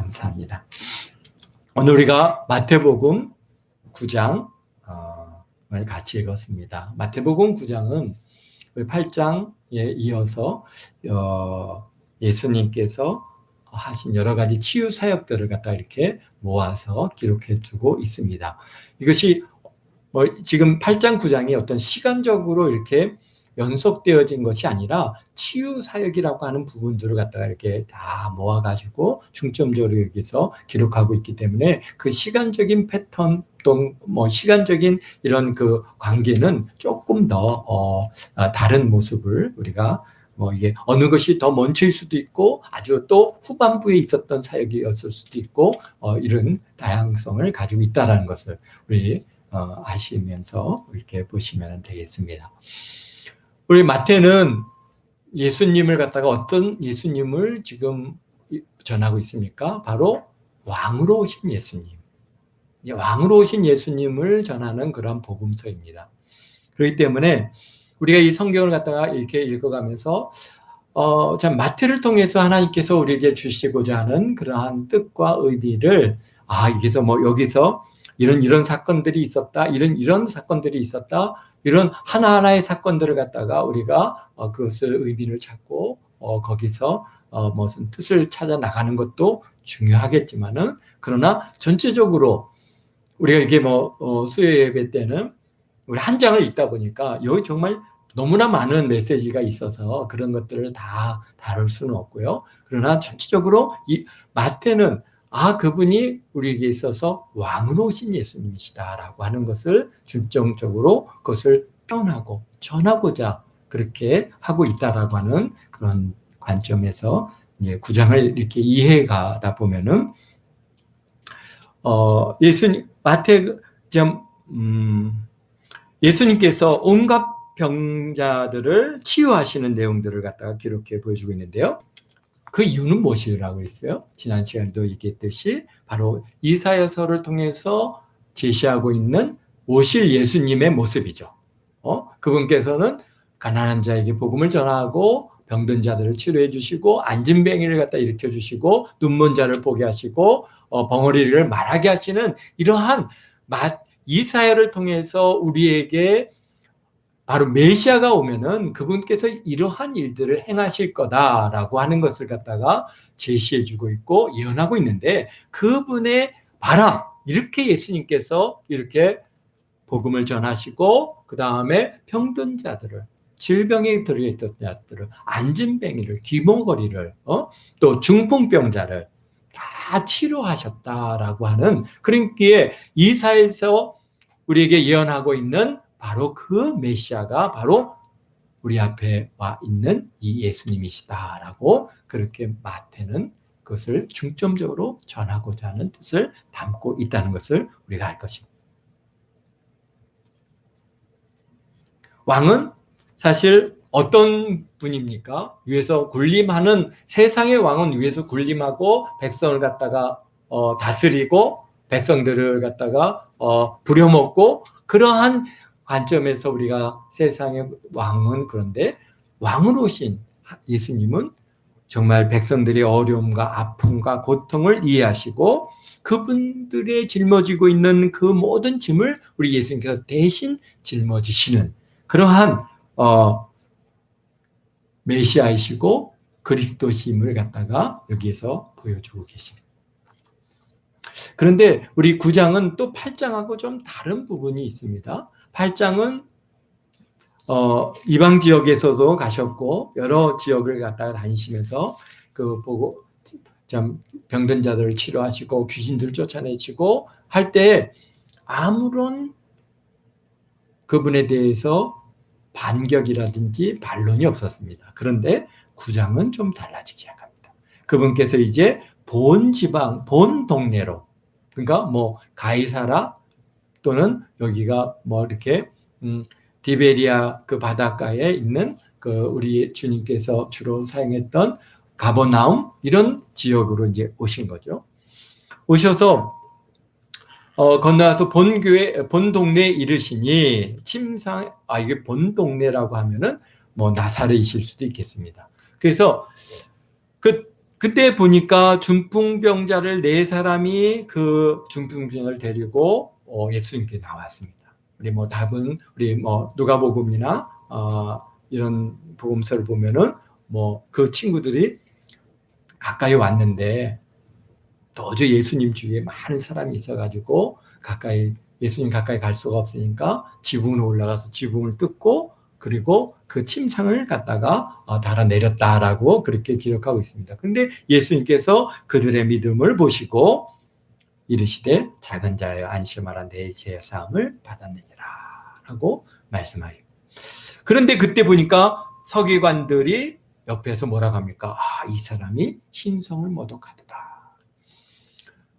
감사합니다. 오늘 우리가 마태복음 9장을 같이 읽었습니다. 마태복음 9장은 8장에 이어서 예수님께서 하신 여러 가지 치유 사역들을 갖다 이렇게 모아서 기록해 두고 있습니다. 이것이 지금 8장 9장이 어떤 시간적으로 이렇게 연속되어진 것이 아니라 치유 사역이라고 하는 부분들을 갖다가 이렇게 다 모아가지고 중점적으로 여기서 기록하고 있기 때문에 그 시간적인 패턴 또 시간적인 이런 그 관계는 조금 더 다른 모습을 우리가 이게 어느 것이 더 먼저일 수도 있고 아주 또 후반부에 있었던 사역이었을 수도 있고 이런 다양성을 가지고 있다는 것을 우리 아시면서 이렇게 보시면 되겠습니다. 우리 마태는 예수님을 갖다가 어떤 예수님을 지금 전하고 있습니까? 바로 왕으로 오신 예수님. 왕으로 오신 예수님을 전하는 그런 복음서입니다. 그렇기 때문에 우리가 이 성경을 갖다가 이렇게 읽어가면서 참 마태를 통해서 하나님께서 우리에게 주시고자 하는 그러한 뜻과 의미를 여기서 여기서 이런 사건들이 있었다. 이런 사건들이 있었다. 이런 하나하나의 사건들을 갖다가 우리가 그것을 의미를 찾고 거기서 무슨 뜻을 찾아 나가는 것도 중요하겠지만은 그러나 전체적으로 우리가 이게 수요 예배 때는 우리 한 장을 읽다 보니까 여기 정말 너무나 많은 메시지가 있어서 그런 것들을 다 다룰 수는 없고요. 그러나 전체적으로 이 마태는 그분이 우리에게 있어서 왕으로 오신 예수님이시다라고 하는 것을 중점적으로 그것을 표현하고 전하고자 그렇게 하고 있다라고 하는 그런 관점에서 이제 9장을 이렇게 이해해 가다 보면은 예수님께서 온갖 병자들을 치유하시는 내용들을 갖다가 기록해 보여주고 있는데요. 그 이유는 무엇이라고 했어요? 지난 시간에도 얘기했듯이 바로 이사야서를 통해서 제시하고 있는 오실 예수님의 모습이죠. 그분께서는 가난한 자에게 복음을 전하고 병든 자들을 치료해 주시고 안진뱅이를 갖다 일으켜 주시고 눈먼 자를 보게 하시고 벙어리를 말하게 하시는 이러한 이사야를 통해서 우리에게 바로 메시아가 오면은 그분께서 이러한 일들을 행하실 거다라고 하는 것을 갖다가 제시해주고 있고 예언하고 있는데 그분의 봐라 이렇게 예수님께서 이렇게 복음을 전하시고 그 다음에 병든 자들을 질병에 들어있던 자들을 안진뱅이를 귀머거리를 또 중풍병자를 다 치료하셨다라고 하는 그러니까 이사야에서 우리에게 예언하고 있는 바로 그 메시아가 바로 우리 앞에 와 있는 이 예수님이시다라고 그렇게 마태는 그것을 중점적으로 전하고자 하는 뜻을 담고 있다는 것을 우리가 알 것입니다. 왕은 사실 어떤 분입니까? 위에서 군림하는 세상의 왕은 위에서 군림하고 백성을 갖다가 다스리고 백성들을 갖다가 부려먹고 그러한 관점에서 우리가 세상의 왕은 그런데 왕으로 오신 예수님은 정말 백성들의 어려움과 아픔과 고통을 이해하시고 그분들의 짊어지고 있는 그 모든 짐을 우리 예수님께서 대신 짊어지시는 그러한 메시아이시고 그리스도심을 갖다가 여기에서 보여주고 계십니다. 그런데 우리 9장은 또 8장하고 좀 다른 부분이 있습니다. 8장은 이방 지역에서도 가셨고 여러 지역을 갖다가 다니시면서 보고 참 병든 자들을 치료하시고 귀신들을 쫓아내시고 할 때 아무런 그분에 대해서 반격이라든지 반론이 없었습니다. 그런데 9장은 좀 달라지기 시작합니다. 그분께서 이제 본 지방, 본 동네로 그러니까 가이사라 또는 여기가 이렇게 디베리아 그 바닷가에 있는 그 우리 주님께서 주로 사용했던 가버나움 이런 지역으로 이제 오신 거죠. 오셔서 건너와서 본 교회 본 동네에 이르시니 침상 이게 본 동네라고 하면은 나사렛이실 수도 있겠습니다. 그래서 그 그때 보니까 중풍병자를 네 사람이 그 중풍병자를 데리고 예수님께 나왔습니다. 우리 뭐 답은 우리 뭐 누가복음이나 이런 복음서를 보면은 뭐 그 친구들이 가까이 왔는데 도저히 예수님 주위에 많은 사람이 있어가지고 예수님 가까이 갈 수가 없으니까 지붕으로 올라가서 지붕을 뜯고 그리고 그 침상을 갖다가 달아내렸다라고 그렇게 기록하고 있습니다. 근데 예수님께서 그들의 믿음을 보시고 이르시되 작은 자여 안심하라 내 죄 사함을 받았느니라 라고 말씀하시고, 그런데 그때 보니까 서기관들이 옆에서 뭐라고 합니까? 이 사람이 신성을 모독하도다.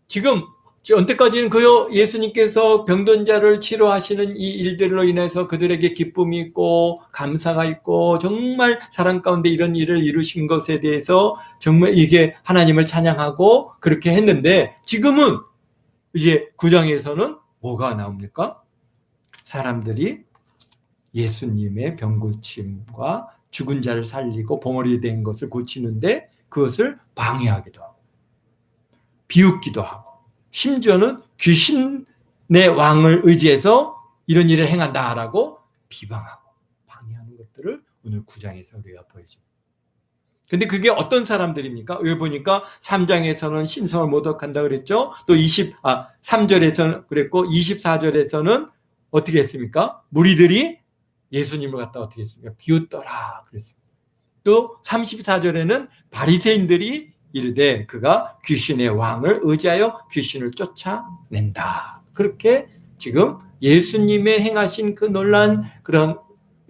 지금 언제까지는 그 예수님께서 병든 자를 치료하시는 이 일들로 인해서 그들에게 기쁨이 있고 감사가 있고 정말 사랑 가운데 이런 일을 이루신 것에 대해서 정말 이게 하나님을 찬양하고 그렇게 했는데, 지금은 이제 9장에서는 뭐가 나옵니까? 사람들이 예수님의 병고침과 죽은 자를 살리고 봉어리 된 것을 고치는데 그것을 방해하기도 하고 비웃기도 하고 심지어는 귀신의 왕을 의지해서 이런 일을 행한다라고 비방하고 방해하는 것들을 오늘 9장에서 우리가 보여줍니다. 근데 그게 어떤 사람들입니까? 여기 보니까 3장에서는 신성을 모독한다 그랬죠. 또 3절에서는 그랬고 24절에서는 어떻게 했습니까? 무리들이 예수님을 갖다 어떻게 했습니까? 비웃더라 그랬습니다. 또 34절에는 바리새인들이 이르되 그가 귀신의 왕을 의지하여 귀신을 쫓아낸다. 그렇게 지금 예수님의 행하신 그 놀라운 그런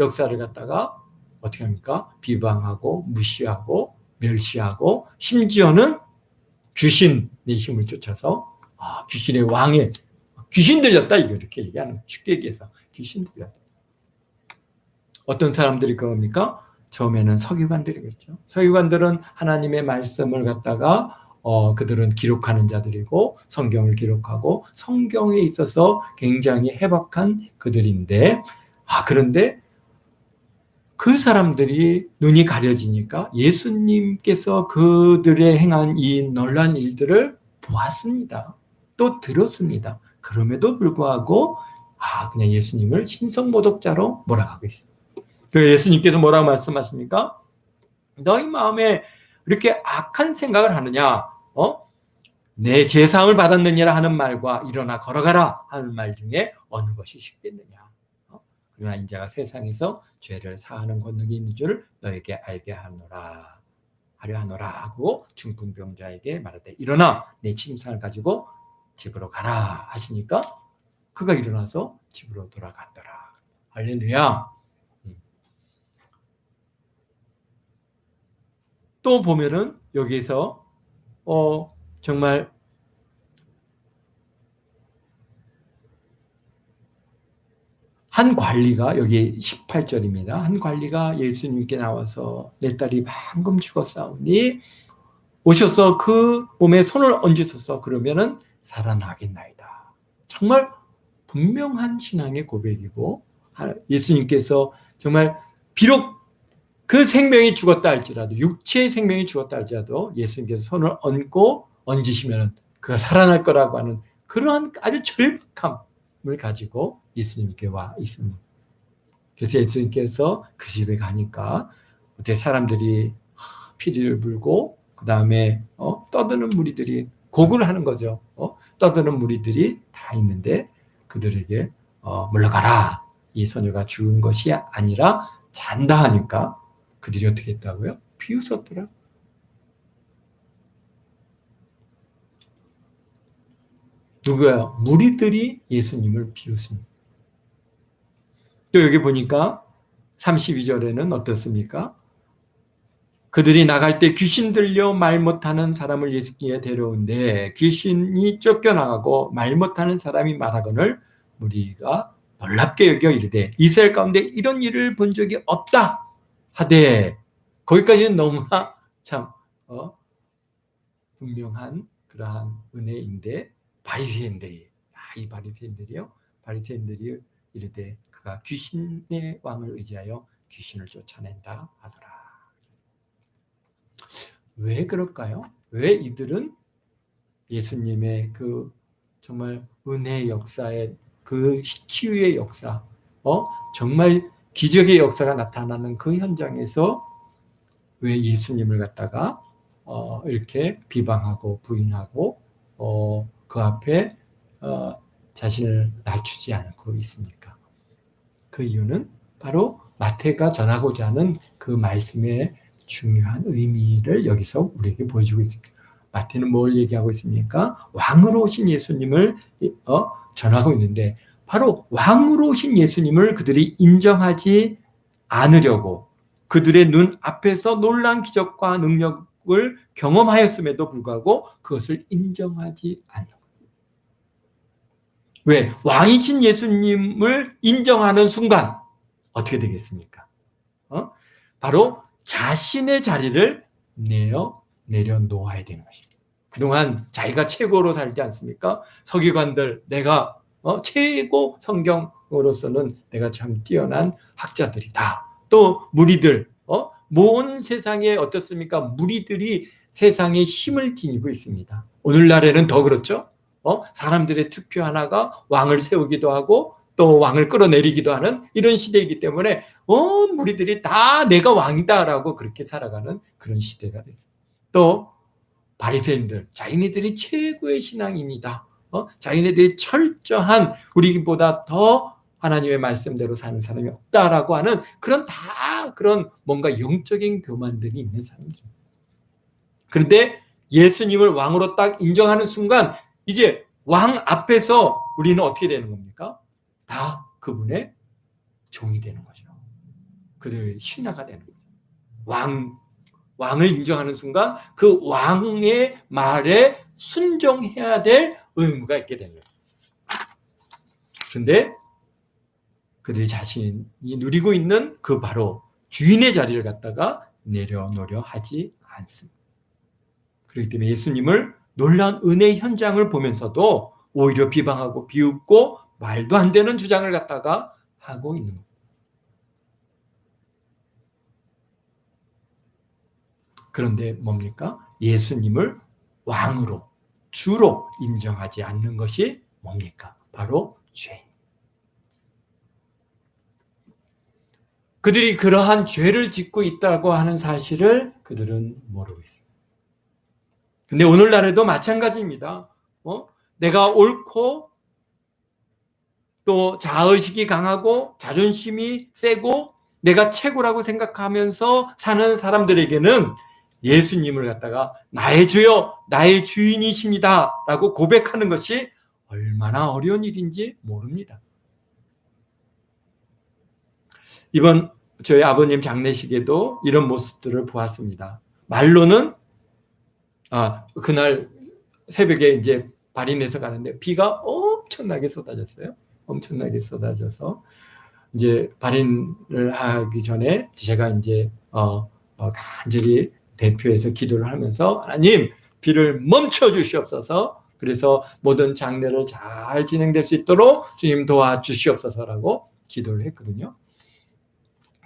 역사를 갖다가 어떻게 합니까? 비방하고 무시하고 멸시하고 심지어는 귀신의 힘을 쫓아서 귀신의 왕에 귀신 들렸다 이렇게 얘기하는 거예요. 쉽게 얘기해서 귀신 들렸다. 어떤 사람들이 그럽니까? 처음에는 서기관들이겠죠. 서기관들은 하나님의 말씀을 갖다가 그들은 기록하는 자들이고 성경을 기록하고 성경에 있어서 굉장히 해박한 그들인데 그런데 그 사람들이 눈이 가려지니까 예수님께서 그들의 행한 이 놀라운 일들을 보았습니다. 또 들었습니다. 그럼에도 불구하고 그냥 예수님을 신성모독자로 몰아가고 있습니다. 예수님께서 뭐라고 말씀하십니까? 너희 마음에 이렇게 악한 생각을 하느냐? 내 제사함을 받았느니라 하는 말과 일어나 걸어가라 하는 말 중에 어느 것이 쉽겠느냐? 그러나 인자가 세상에서 죄를 사하는 권능이 있는 줄 너에게 알게 하노라 하고 중풍병자에게 말하되 일어나 내 침상을 가지고 집으로 가라 하시니까 그가 일어나서 집으로 돌아갔더라. 할렐루야. 또 보면은 여기서 정말 한 관리가 여기 18절입니다. 한 관리가 예수님께 나와서 내 딸이 방금 죽었사오니 오셔서 그 몸에 손을 얹으소서 그러면은 살아나겠나이다. 정말 분명한 신앙의 고백이고 예수님께서 정말 비록 그 생명이 죽었다 할지라도 육체의 생명이 죽었다 할지라도 예수님께서 손을 얹으시면 그가 살아날 거라고 하는 그러한 아주 절박함을 가지고 예수님께 와 있습니다. 그래서 예수님께서 그 집에 가니까 어떻게 사람들이 피리를 불고 그 다음에 떠드는 무리들이 곡을 하는 거죠. 떠드는 무리들이 다 있는데 그들에게 물러가라. 이 소녀가 죽은 것이 아니라 잔다 하니까 그들이 어떻게 했다고요? 비웃었더라. 누구야? 무리들이 예수님을 비웃습니다. 또 여기 보니까 32절에는 어떻습니까? 그들이 나갈 때 귀신 들려 말 못하는 사람을 예수께 데려오는데 귀신이 쫓겨나가고 말 못하는 사람이 말하거늘 무리가 놀랍게 여겨 이르되 이스라엘 가운데 이런 일을 본 적이 없다 하되, 거기까지는 너무나 참 분명한 그러한 은혜인데 바리새인들이 이 바리새인들이 이르되 그가 귀신의 왕을 의지하여 귀신을 쫓아낸다 하더라. 왜 그럴까요? 왜 이들은 예수님의 그 정말 은혜의 역사에 그 치유의 역사, 정말 기적의 역사가 나타나는 그 현장에서 왜 예수님을 갖다가 이렇게 비방하고 부인하고 그 앞에 자신을 낮추지 않고 있습니까? 그 이유는 바로 마태가 전하고자 하는 그 말씀의 중요한 의미를 여기서 우리에게 보여주고 있습니다. 마태는 뭘 얘기하고 있습니까? 왕으로 오신 예수님을 전하고 있는데 바로 왕으로 오신 예수님을 그들이 인정하지 않으려고 그들의 눈 앞에서 놀라운 기적과 능력을 경험하였음에도 불구하고 그것을 인정하지 않는 거예요. 왜? 왕이신 예수님을 인정하는 순간 어떻게 되겠습니까? 바로 자신의 자리를 내려놓아야 되는 것입니다. 그동안 자기가 최고로 살지 않습니까? 서기관들, 내가 최고 성경으로서는 내가 참 뛰어난 학자들이다. 또 무리들, 온 세상에 어떻습니까? 무리들이 세상에 힘을 지니고 있습니다. 오늘날에는 더 그렇죠? 사람들의 투표 하나가 왕을 세우기도 하고 또 왕을 끌어내리기도 하는 이런 시대이기 때문에 무리들이 다 내가 왕이다라고 그렇게 살아가는 그런 시대가 됐습니다. 또 바리새인들, 자기네들이 최고의 신앙인이다. 자기네들이 철저한 우리보다 더 하나님의 말씀대로 사는 사람이 없다라고 하는 그런 뭔가 영적인 교만들이 있는 사람들입니다. 그런데 예수님을 왕으로 딱 인정하는 순간 이제 왕 앞에서 우리는 어떻게 되는 겁니까? 다 그분의 종이 되는 거죠. 그들의 신하가 되는 거죠. 왕을 인정하는 순간 그 왕의 말에 순종해야 될 의무가 있게 되는 거예요. 그런데 그들이 자신이 누리고 있는 그 바로 주인의 자리를 갖다가 내려놓으려 하지 않습니다. 그렇기 때문에 예수님을 놀라운 은혜의 현장을 보면서도 오히려 비방하고 비웃고 말도 안 되는 주장을 갖다가 하고 있는 겁니다. 그런데 뭡니까? 예수님을 왕으로, 주로 인정하지 않는 것이 뭡니까? 바로 죄. 그들이 그러한 죄를 짓고 있다고 하는 사실을 그들은 모르고 있습니다. 근데 오늘날에도 마찬가지입니다. 내가 옳고 또 자의식이 강하고 자존심이 세고 내가 최고라고 생각하면서 사는 사람들에게는 예수님을 갖다가 나의 주여, 나의 주인이십니다 라고 고백하는 것이 얼마나 어려운 일인지 모릅니다. 이번 저희 아버님 장례식에도 이런 모습들을 보았습니다. 말로는 그날 새벽에 이제 발인해서 가는데 비가 엄청나게 쏟아졌어요. 엄청나게 쏟아져서 이제 발인을 하기 전에 제가 이제 간절히 대표해서 기도를 하면서 하나님 비를 멈춰 주시옵소서. 그래서 모든 장례를 잘 진행될 수 있도록 주님 도와주시옵소서라고 기도를 했거든요.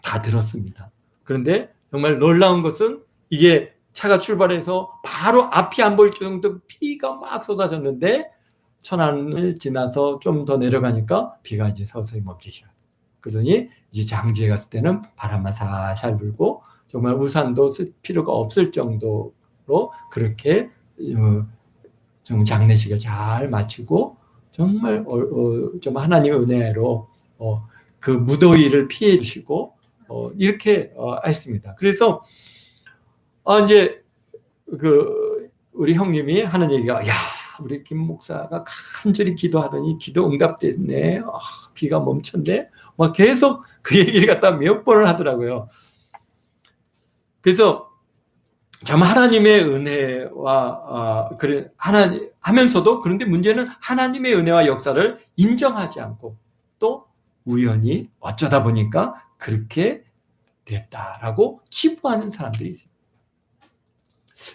다 들었습니다. 그런데 정말 놀라운 것은 이게 차가 출발해서 바로 앞이 안 보일 정도 비가 막 쏟아졌는데 천안을 지나서 좀 더 내려가니까 비가 이제 서서히 멈추셔. 그러더니 이제 장지에 갔을 때는 바람만 살살 불고 정말 우산도 쓸 필요가 없을 정도로 그렇게 좀 장례식을 잘 마치고 정말 좀 하나님의 은혜로 그 무더위를 피해 주시고 이렇게 했습니다. 그래서 이제 우리 형님이 하는 얘기가 야 우리 김 목사가 간절히 기도하더니 기도 응답됐네. 비가 멈췄네. 막 계속 그 얘기를 갖다 몇 번을 하더라고요. 그래서 참 하나님의 은혜와 하나님 하면서도 그런데 문제는 하나님의 은혜와 역사를 인정하지 않고 또 우연히 어쩌다 보니까 그렇게 됐다라고 치부하는 사람들이 있습니다.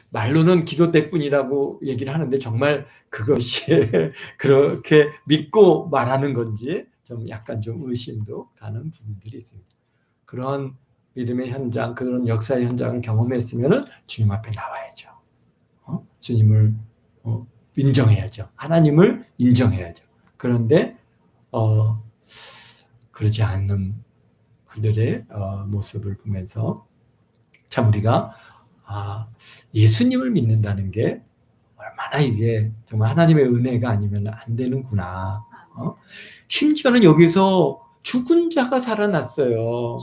말로는 기도 때뿐이라고 얘기를 하는데 정말 그것이 그렇게 믿고 말하는 건지 좀 약간 좀 의심도 가는 부분들이 있습니다. 그런 믿음의 현장, 그런 역사의 현장을 경험했으면은 주님 앞에 나와야죠. 주님을 인정해야죠. 하나님을 인정해야죠. 그런데 그러지 않는 그들의 모습을 보면서 참 우리가 예수님을 믿는다는 게 얼마나 이게 정말 하나님의 은혜가 아니면 안 되는구나. 심지어는 여기서 죽은 자가 살아났어요.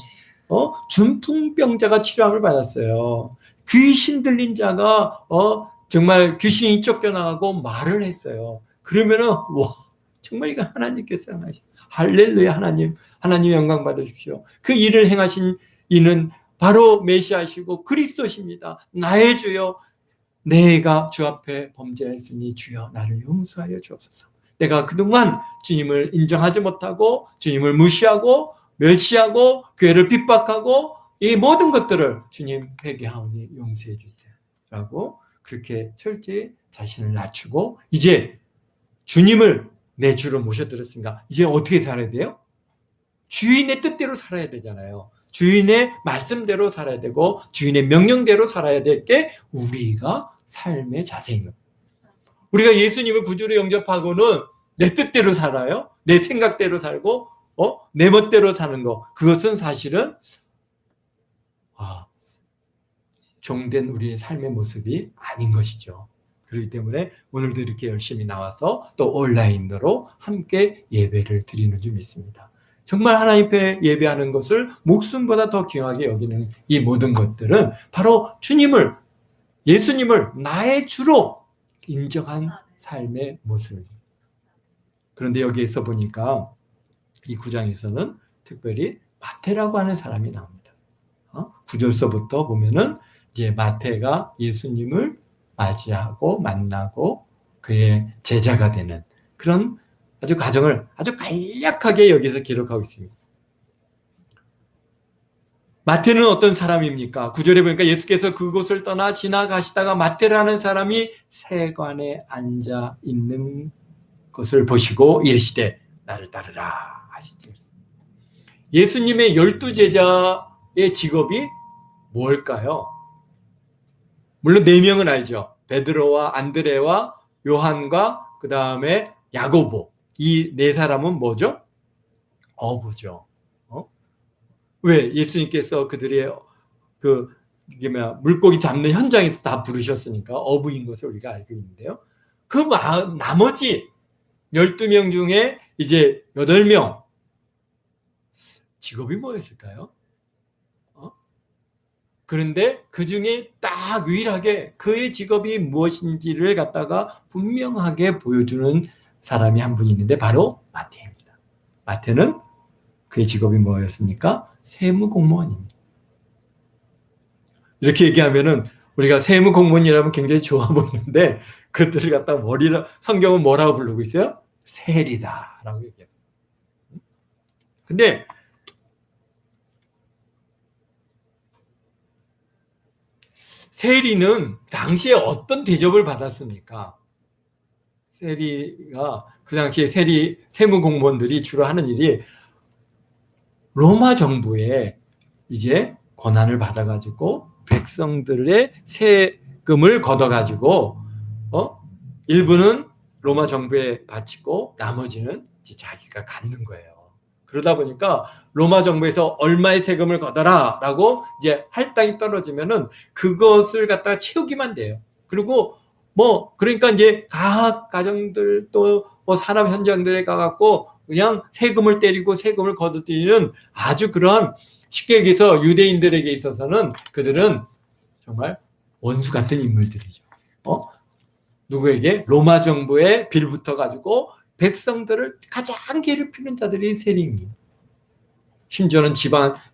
중풍병자가 치료함을 받았어요. 귀신 들린 자가 정말 귀신이 쫓겨나가고 말을 했어요. 그러면은 와, 정말 이거 하나님께서 행하신 할렐루야. 하나님 영광 받으십시오. 그 일을 행하신 이는 바로 메시아시고 그리스도십니다. 나의 주여, 내가 주 앞에 범죄했으니 주여 나를 용서하여 주옵소서. 내가 그동안 주님을 인정하지 못하고 주님을 무시하고 멸시하고 교회를 핍박하고 이 모든 것들을 주님 회개하오니 용서해 주세요 라고 그렇게 철저히 자신을 낮추고 이제 주님을 내 주로 모셔드렸으니까 이제 어떻게 살아야 돼요? 주인의 뜻대로 살아야 되잖아요. 주인의 말씀대로 살아야 되고 주인의 명령대로 살아야 될 게 우리가 삶의 자세인 겁니다. 우리가 예수님을 구주로 영접하고는 내 뜻대로 살아요. 내 생각대로 살고 내 멋대로 사는 거. 그것은 사실은 종된 우리의 삶의 모습이 아닌 것이죠. 그렇기 때문에 오늘도 이렇게 열심히 나와서 또 온라인으로 함께 예배를 드리는 줄 믿습니다. 정말 하나님 앞에 예배하는 것을 목숨보다 더 귀하게 여기는 이 모든 것들은 바로 주님을, 예수님을 나의 주로 인정한 삶의 모습입니다. 그런데 여기에서 보니까 이 9장에서는 특별히 마태라고 하는 사람이 나옵니다. 9절서부터 보면은 이제 마태가 예수님을 맞이하고 만나고 그의 제자가 되는 그런 아주 과정을 아주 간략하게 여기서 기록하고 있습니다. 마태는 어떤 사람입니까? 9절에 보니까 예수께서 그곳을 떠나 지나가시다가 마태라는 사람이 세관에 앉아 있는 것을 보시고 이르시되 나를 따르라 하시죠. 예수님의 12제자의 직업이 뭘까요? 물론 4명은 알죠. 베드로와 안드레와 요한과 그 다음에 야고보. 이 4사람은 뭐죠? 어부죠. 왜? 예수님께서 그들의 물고기 잡는 현장에서 다 부르셨으니까 어부인 것을 우리가 알고 있는데요. 나머지 12명 중에 이제 8명 직업이 뭐였을까요? 그런데 그 중에 딱 유일하게 그의 직업이 무엇인지를 갖다가 분명하게 보여주는 사람이 한 분이 있는데 바로 마태입니다. 마태는 그의 직업이 뭐였습니까? 세무공무원입니다. 이렇게 얘기하면은 우리가 세무공무원이라면 굉장히 좋아 보이는데 그들을 갖다가 성경은 뭐라고 부르고 있어요? 세리다라고 얘기해요. 근데 세리는 당시에 어떤 대접을 받았습니까? 세리가 그 당시에 세무공무원들이 주로 하는 일이 로마 정부에 이제 권한을 받아가지고 백성들의 세금을 걷어가지고 일부는 로마 정부에 바치고 나머지는 이제 자기가 갖는 거예요. 그러다 보니까 로마 정부에서 얼마의 세금을 걷어라 라고 이제 할당이 떨어지면은 그것을 갖다가 채우기만 돼요. 그리고 그러니까 이제 각 가정들 또 산업 현장들에 가갖고 그냥 세금을 때리고 세금을 거둬들이는 아주 그런 쉽게 얘기해서 유대인들에게 있어서는 그들은 정말 원수 같은 인물들이죠. 누구에게? 로마 정부에 빌붙어가지고 백성들을 가장 괴롭히는 자들이 세리입니다. 심지어는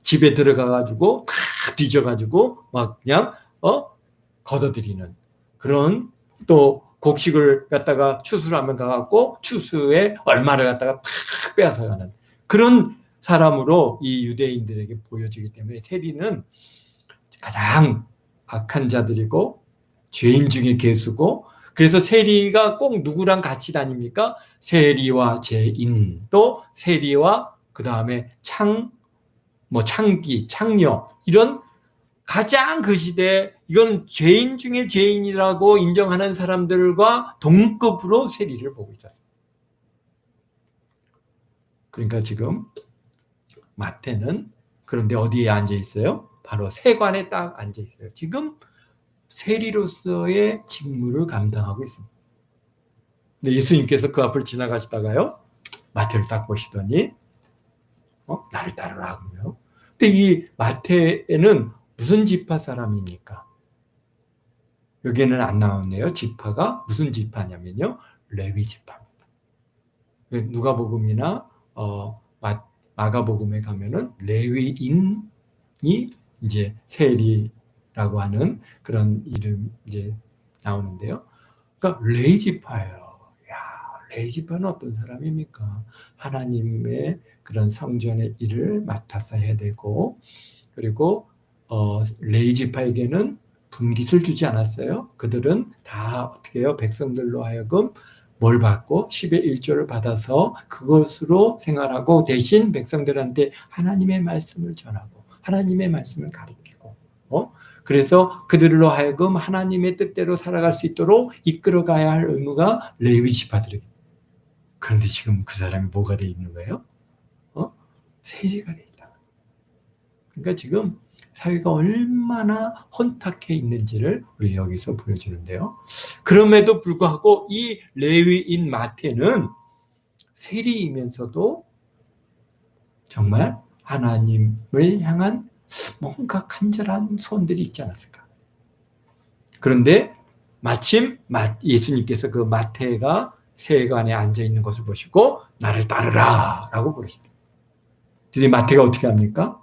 집에 들어가가지고 다 뒤져가지고 막 그냥 걷어들이는 그런 또 곡식을 갖다가 추수를 하면 가갖고 추수에 얼마를 갖다가 탁 빼앗아가는 그런 사람으로 이 유대인들에게 보여지기 때문에 세리는 가장 악한 자들이고 죄인 중에 괴수고 그래서 세리가 꼭 누구랑 같이 다닙니까? 세리와 죄인 또 세리와 그 다음에 뭐 창기, 창녀 이런 가장 그 시대 이건 죄인 중에 죄인이라고 인정하는 사람들과 동급으로 세리를 보고 있었습니다. 그러니까 지금 마태는 그런데 어디에 앉아 있어요? 바로 세관에 딱 앉아 있어요. 지금 세리로서의 직무를 감당하고 있습니다. 근데 예수님께서 그 앞을 지나가시다가요, 마태를 딱 보시더니 나를 따르라 그러요. 근데 이 마태에는 무슨 지파 사람입니까? 여기에는 안 나오네요. 지파가 무슨 지파냐면요, 레위 지파입니다. 누가복음이나 마가복음에 가면은 레위인이 이제 세리라고 하는 그런 이름 이제 나오는데요. 그러니까 레위 지파예요. 야, 레위 지파는 어떤 사람입니까? 하나님의 그런 성전의 일을 맡아서 해야 되고, 그리고 레위 지파에게는 분깃을 주지 않았어요. 그들은 다 어떻게 해요? 백성들로 하여금 뭘 받고 10의 1조를 받아서 그것으로 생활하고 대신 백성들한테 하나님의 말씀을 전하고 하나님의 말씀을 가르치고 그래서 그들로 하여금 하나님의 뜻대로 살아갈 수 있도록 이끌어가야 할 의무가 레위 지파들에게. 그런데 지금 그 사람이 뭐가 돼 있는 거예요? 세리가 돼 있다. 그러니까 지금 사회가 얼마나 혼탁해 있는지를 우리 여기서 보여주는데요. 그럼에도 불구하고 이 레위인 마태는 세리이면서도 정말 하나님을 향한 뭔가 간절한 소원들이 있지 않았을까. 그런데 마침 예수님께서 그 마태가 세관에 앉아 있는 것을 보시고 나를 따르라 라고 부르십니다. 근데 마태가 어떻게 합니까?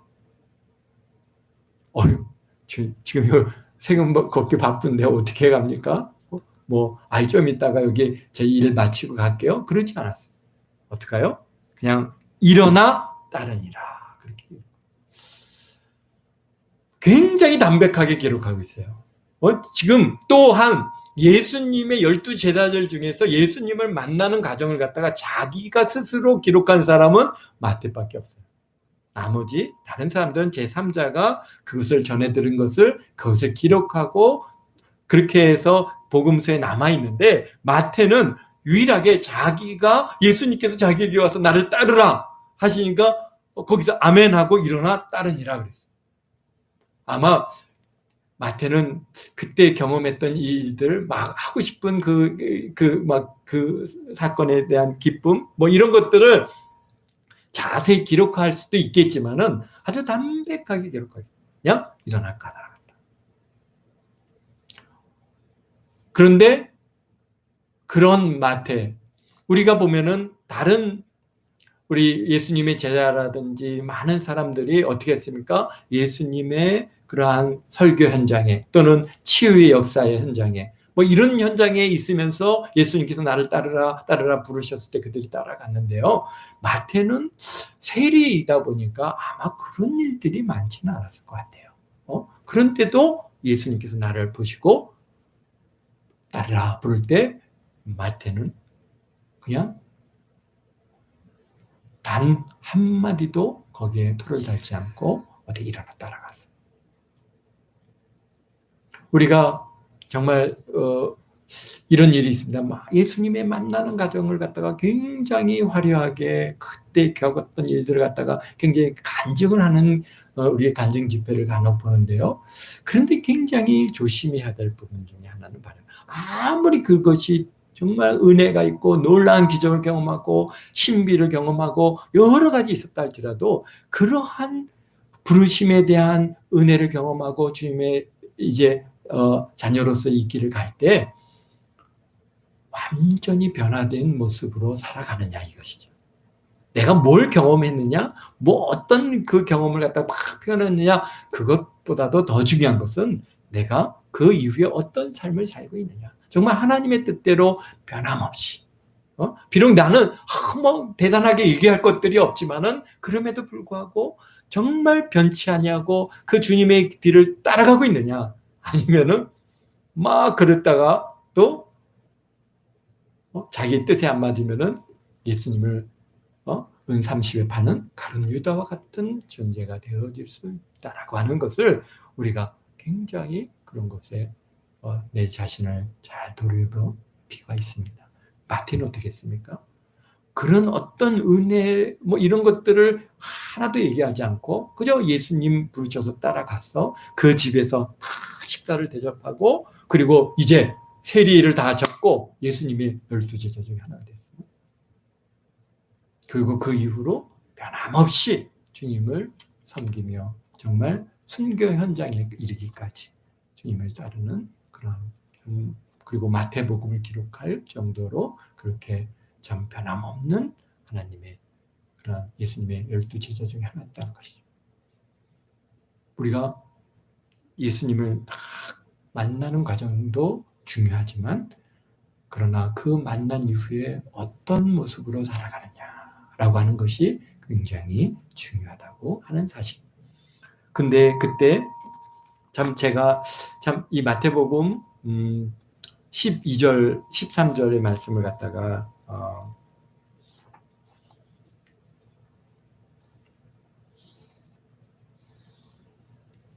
지금 세금 걷기 바쁜데 어떻게 갑니까? 좀 이따가 여기 제 일 마치고 갈게요. 그러지 않았어요. 어떡해요? 그냥 일어나 따르니라. 그렇게 굉장히 담백하게 기록하고 있어요. 지금 또한 예수님의 12 제자들 중에서 예수님을 만나는 과정을 갖다가 자기가 스스로 기록한 사람은 마태밖에 없어요. 나머지 다른 사람들은 제3자가 그것을 전해 들은 것을 그것을 기록하고 그렇게 해서 복음서에 남아있는데 마태는 유일하게 자기가 예수님께서 자기에게 와서 나를 따르라 하시니까 거기서 아멘하고 일어나 따르니라 그랬어요. 아마 마태는 그때 경험했던 이 일들 막 하고 싶은 그 사건에 대한 기쁨 이런 것들을 자세히 기록할 수도 있겠지만은 아주 담백하게 기록하겠습니다. 그냥 일어날 까닭. 그런데 그런 마태, 우리가 보면은 다른 우리 예수님의 제자라든지 많은 사람들이 어떻게 했습니까? 예수님의 그러한 설교 현장에 또는 치유의 역사의 현장에 이런 현장에 있으면서 예수님께서 나를 따르라 부르셨을 때 그들이 따라갔는데요. 마태는 세리이다 보니까 아마 그런 일들이 많지는 않았을 것 같아요. 그런데도 예수님께서 나를 보시고 따르라 부를 때 마태는 그냥 단 한마디도 거기에 토를 달지 않고 어디 일어나 따라갔어요. 우리가 정말 이런 일이 있습니다. 예수님의 만나는 과정을 갖다가 굉장히 화려하게 그때 겪었던 일들을 갖다가 굉장히 간증을 하는 우리의 간증 집회를 간혹 보는데요. 그런데 굉장히 조심해야 될 부분 중에 하나는 바로 아무리 그것이 정말 은혜가 있고 놀라운 기적을 경험하고 신비를 경험하고 여러 가지 있었다 할지라도 그러한 부르심에 대한 은혜를 경험하고 주님의 이제 자녀로서 이 길을 갈 때 완전히 변화된 모습으로 살아가느냐 이것이죠. 내가 뭘 경험했느냐, 어떤 그 경험을 갖다 막 표현했느냐, 그것보다도 더 중요한 것은 내가 그 이후에 어떤 삶을 살고 있느냐. 정말 하나님의 뜻대로 변함없이. 비록 나는 대단하게 얘기할 것들이 없지만은 그럼에도 불구하고 정말 변치 아니하고 그 주님의 뒤를 따라가고 있느냐. 아니면은 막 그랬다가 또 자기 뜻에 안 맞으면은 예수님을 은 30에 파는 가룟 유다와 같은 존재가 되어질 수 있다라고 하는 것을 우리가 굉장히 그런 것에 내 자신을 잘 돌아볼 필요가 있습니다. 마태는 어떻게 했습니까? 그런 어떤 은혜 뭐 이런 것들을 하나도 얘기하지 않고 그저 예수님 부르셔서 따라가서 그 집에서 다 식사를 대접하고 그리고 이제 세리를 다 접고 예수님의 12제자 중에 하나가 됐어요. 그리고 그 이후로 변함없이 주님을 섬기며 정말 순교 현장에 이르기까지 주님을 따르는 그런 그리고 마태복음을 기록할 정도로 그렇게 참 변함없는 하나님의 그런 예수님의 12제자 중에 하나였다는 것이죠. 우리가 예수님을 딱 만나는 과정도 중요하지만 그러나 그 만난 이후에 어떤 모습으로 살아가느냐라고 하는 것이 굉장히 중요하다고 하는 사실. 근데 그때 참 제가 참 이 마태복음 12절, 13절의 말씀을 갖다가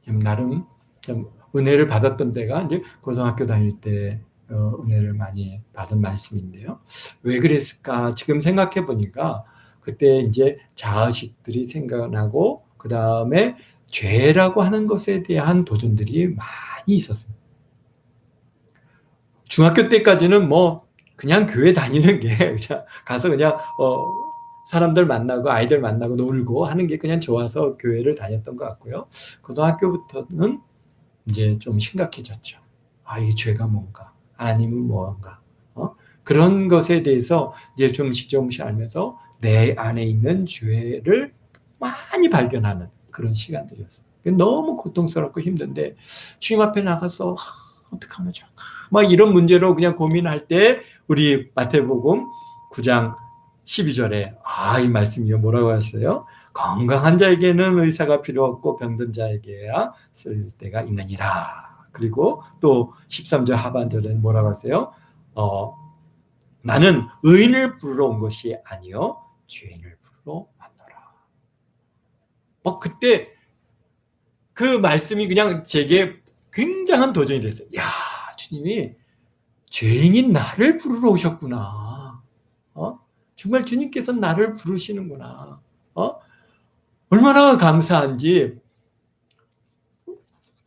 나름 좀 은혜를 받았던 때가 이제 고등학교 다닐 때 은혜를 많이 받은 말씀인데요. 왜 그랬을까? 지금 생각해 보니까 그때 이제 자의식들이 생각나고 그 다음에 죄라고 하는 것에 대한 도전들이 많이 있었어요. 중학교 때까지는 뭐 그냥 교회 다니는 게 가서 그냥 사람들 만나고 아이들 만나고 놀고 하는 게 그냥 좋아서 교회를 다녔던 것 같고요. 고등학교부터는 이제 좀 심각해졌죠. 이 죄가 뭔가, 하나님은 뭔가, 그런 것에 대해서 이제 조금씩 알면서 내 안에 있는 죄를 많이 발견하는 그런 시간들이었어요. 너무 고통스럽고 힘든데 주님 앞에 나가서 어떻게 하면 좋을까? 막 이런 문제로 그냥 고민할 때 우리 마태복음 9장 12절에 이 말씀이 뭐라고 하셨어요? 건강한 자에게는 의사가 필요 없고 병든 자에게야 쓸 때가 있느니라. 그리고 또 13절 하반절에는 뭐라고 하세요? 나는 의인을 부르러 온 것이 아니요 죄인을 부르러 왔노라. 그때 그 말씀이 그냥 제게 굉장한 도전이 됐어요. 야, 주님이 죄인인 나를 부르러 오셨구나. 정말 주님께서 나를 부르시는구나. 얼마나 감사한지.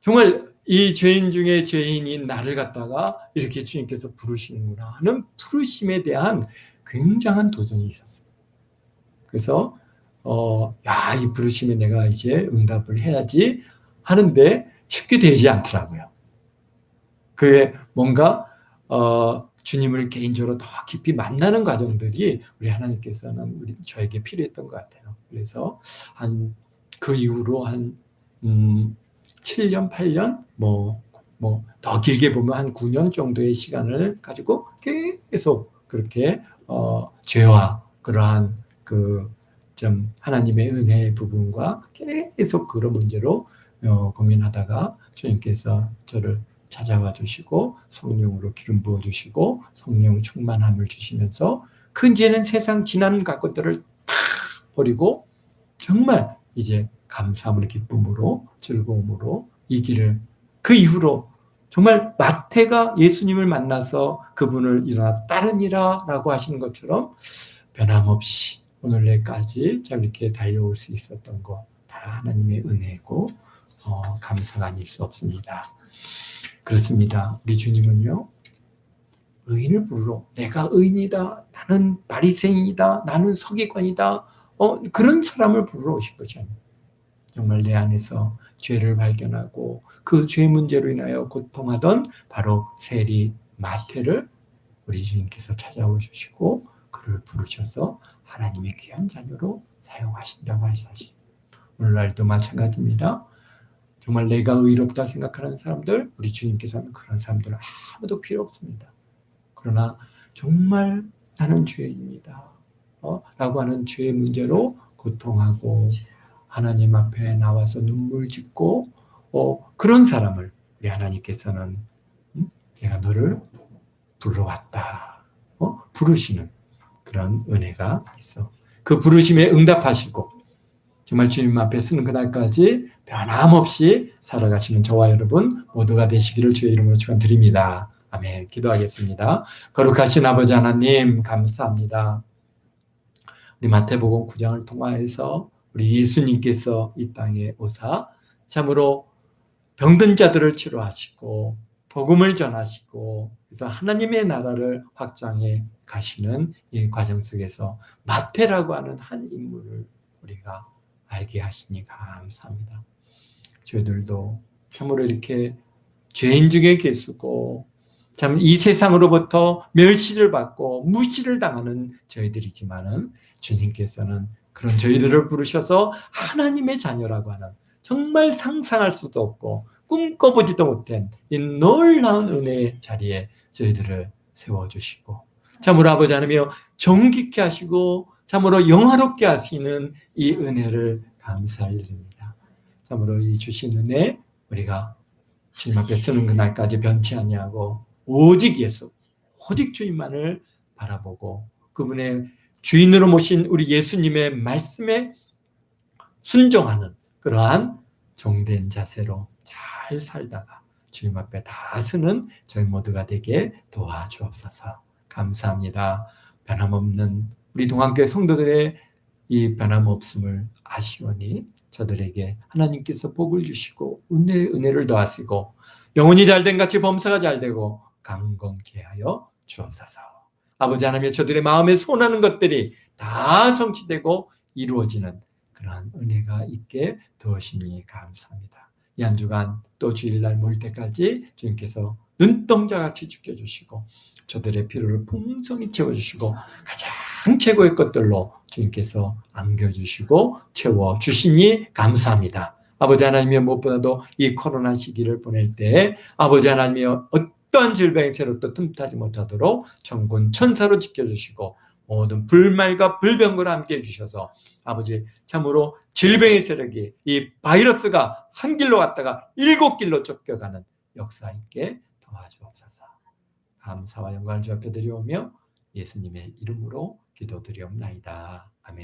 정말 이 죄인 중에 죄인인 나를 갖다가 이렇게 주님께서 부르시는구나 하는 부르심에 대한 굉장한 도전이 있었어요. 그래서 이 부르심에 내가 이제 응답을 해야지 하는데 쉽게 되지 않더라고요. 그게 뭔가 주님을 개인적으로 더 깊이 만나는 과정들이 우리 하나님께서는 저에게 필요했던 것 같아요. 그래서 그 이후로 한 7년, 8년, 더 길게 보면 한 9년 정도의 시간을 가지고 계속 그렇게 죄와 그러한 좀 하나님의 은혜의 부분과 계속 그런 문제로 고민하다가 주님께서 저를 찾아와 주시고 성령으로 기름 부어 주시고 성령 충만함을 주시면서 그 이제는 세상 지난 것들을 다 버리고 정말 이제 감사함으로 기쁨으로 즐거움으로 이 길을 그 이후로 정말 마태가 예수님을 만나서 그분을 일어나 따르니라 라고 하시는 것처럼 변함없이 오늘 내까지 참 이렇게 달려올 수 있었던 것 다 하나님의 은혜고 감사가 아닐 수 없습니다. 그렇습니다. 우리 주님은요 의인을 부르러 내가 의인이다 나는 바리새인이다 나는 서기관이다 그런 사람을 부르러 오실 것이 아니에요. 정말 내 안에서 죄를 발견하고 그 죄 문제로 인하여 고통하던 바로 세리 마태를 우리 주님께서 찾아오시고 그를 부르셔서 하나님의 귀한 자녀로 사용하신다고 하는 사실. 오늘날도 마찬가지입니다. 정말 내가 의롭다 생각하는 사람들, 우리 주님께서는 그런 사람들은 아무도 필요 없습니다. 그러나 정말 나는 죄인입니다. 라고 하는 죄의 문제로 고통하고 하나님 앞에 나와서 눈물 짓고 그런 사람을 우리 하나님께서는 내가 너를 부르러 왔다. 부르시는 그런 은혜가 있어. 그 부르심에 응답하시고 정말 주님 앞에 서는 그날까지 변함없이 살아가시는 저와 여러분 모두가 되시기를 주의 이름으로 축원드립니다. 아멘. 기도하겠습니다. 거룩하신 아버지 하나님 감사합니다. 우리 마태복음 9장을 통하여서 우리 예수님께서 이 땅에 오사 참으로 병든 자들을 치료하시고 복음을 전하시고 그래서 하나님의 나라를 확장해 가시는 이 과정 속에서 마태라고 하는 한 인물을 우리가 알게 하시니 감사합니다. 저희들도 참으로 이렇게 죄인 중에 계시고 참 이 세상으로부터 멸시를 받고 무시를 당하는 저희들이지만은 주님께서는 그런 저희들을 부르셔서 하나님의 자녀라고 하는 정말 상상할 수도 없고 꿈꿔보지도 못한 이 놀라운 은혜의 자리에 저희들을 세워주시고 참으로 아버지 하나님이여 정직케 하시고 참으로 영화롭게 하시는 이 은혜를 감사드립니다. 참으로 이 주신 은혜 우리가 주님 앞에 서는 그날까지 변치 아니하고 오직 예수, 오직 주님만을 바라보고 그분의 주인으로 모신 우리 예수님의 말씀에 순종하는 그러한 종된 자세로 잘 살다가 주님 앞에 다 서는 저희 모두가 되게 도와주옵소서. 감사합니다. 변함없는 우리 동안교회 성도들의 이 변함없음을 아시오니 저들에게 하나님께서 복을 주시고 은혜를 더하시고 영혼이 잘된 같이 범사가 잘되고 강건케 하여 주옵소서. 아버지 하나님 저들의 마음에 소원하는 것들이 다 성취되고 이루어지는 그러한 은혜가 있게 도우시니 감사합니다. 이 한 주간 또 주일날 모일 때까지 주님께서 눈동자같이 지켜주시고 저들의 필요를 풍성히 채워주시고 가장 최고의 것들로 주님께서 안겨주시고 채워주시니 감사합니다. 아버지 하나님의 무엇보다도 이 코로나 시기를 보낼 때 아버지 하나님의 어떠한 질병의 새로도 틈타지 못하도록 천군 천사로 지켜주시고 모든 불말과 불병거를 함께 해주셔서 아버지 참으로 질병의 세력이 이 바이러스가 한 길로 갔다가 7길로 쫓겨가는 역사 있게 도와주옵소서. 감사와 영광을 주 앞에 드리오며 예수님의 이름으로 기도드리옵나이다. 아멘.